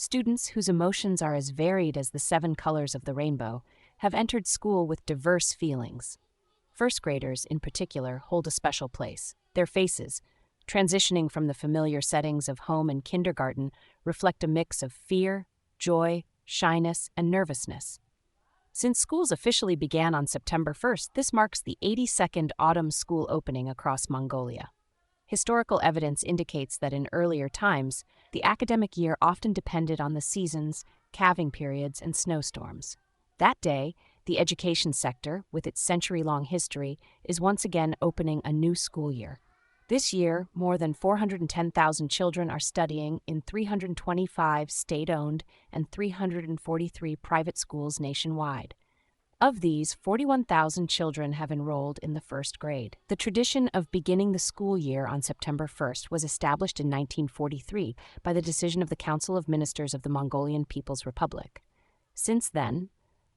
Students whose emotions are as varied as the seven colors of the rainbow have entered school with diverse feelings. First graders, in particular, hold a special place. Their faces, transitioning from the familiar settings of home and kindergarten, reflect a mix of fear, joy, shyness, and nervousness. Since schools officially began on September 1st, this marks the 82nd autumn school opening across Mongolia. Historical evidence indicates that in earlier times, the academic year often depended on the seasons, calving periods, and snowstorms. That day, the education sector, with its century-long history, is once again opening a new school year. This year, more than 410,000 children are studying in 325 state-owned and 343 private schools nationwide. Of these, 41,000 children have enrolled in the first grade. The tradition of beginning the school year on September 1st was established in 1943 by the decision of the Council of Ministers of the Mongolian People's Republic. Since then,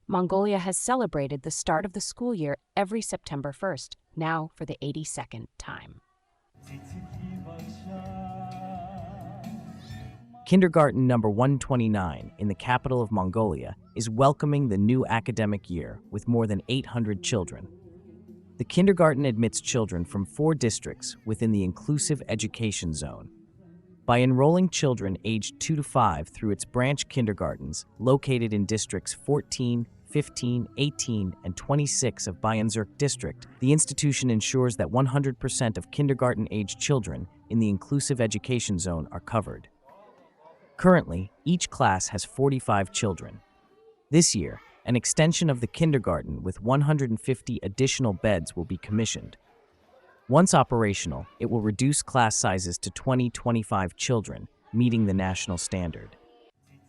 Mongolia has celebrated the start of the school year every September 1st, now for the 82nd time. Kindergarten number 129 in the capital of Mongolia is welcoming the new academic year with more than 800 children. The kindergarten admits children from 4 districts within the inclusive education zone. By enrolling children aged 2 to 5 through its branch kindergartens located in districts 14, 15, 18, and 26 of Bayanzurk district, the institution ensures that 100% of kindergarten-aged children in the inclusive education zone are covered. Currently, each class has 45 children. This year, an extension of the kindergarten with 150 additional beds will be commissioned. Once operational, it will reduce class sizes to 20-25 children, meeting the national standard.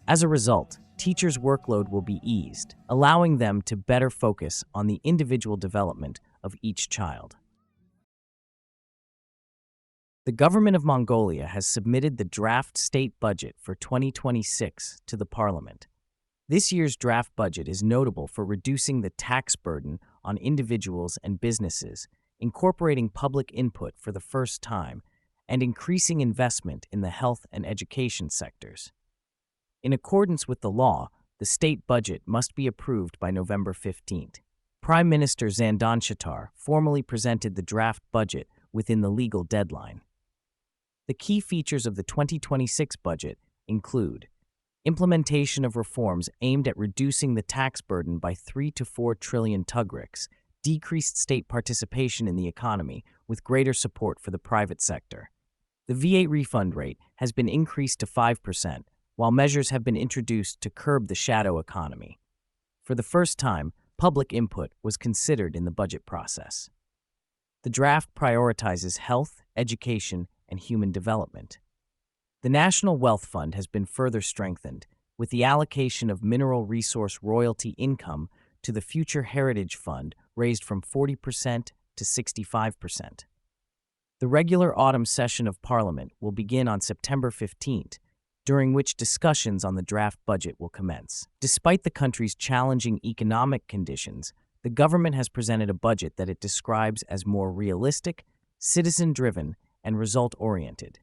As a result, teachers' workload will be eased, allowing them to better focus on the individual development of each child. The government of Mongolia has submitted the draft state budget for 2026 to the parliament. This year's draft budget is notable for reducing the tax burden on individuals and businesses, incorporating public input for the first time, and increasing investment in the health and education sectors. In accordance with the law, the state budget must be approved by November 15th. Prime Minister Zandan Shatar formally presented the draft budget within the legal deadline. The key features of the 2026 budget include implementation of reforms aimed at reducing the tax burden by 3 to 4 trillion tugriks, decreased state participation in the economy with greater support for the private sector. The V8 refund rate has been increased to 5%, while measures have been introduced to curb the shadow economy. For the first time, public input was considered in the budget process. The draft prioritizes health, education, and human development. The National Wealth Fund has been further strengthened, with the allocation of mineral resource royalty income to the Future Heritage Fund raised from 40% to 65%. The regular autumn session of Parliament will begin on September 15th, during which discussions on the draft budget will commence. Despite the country's challenging economic conditions, the government has presented a budget that it describes as more realistic, citizen-driven, and result-oriented.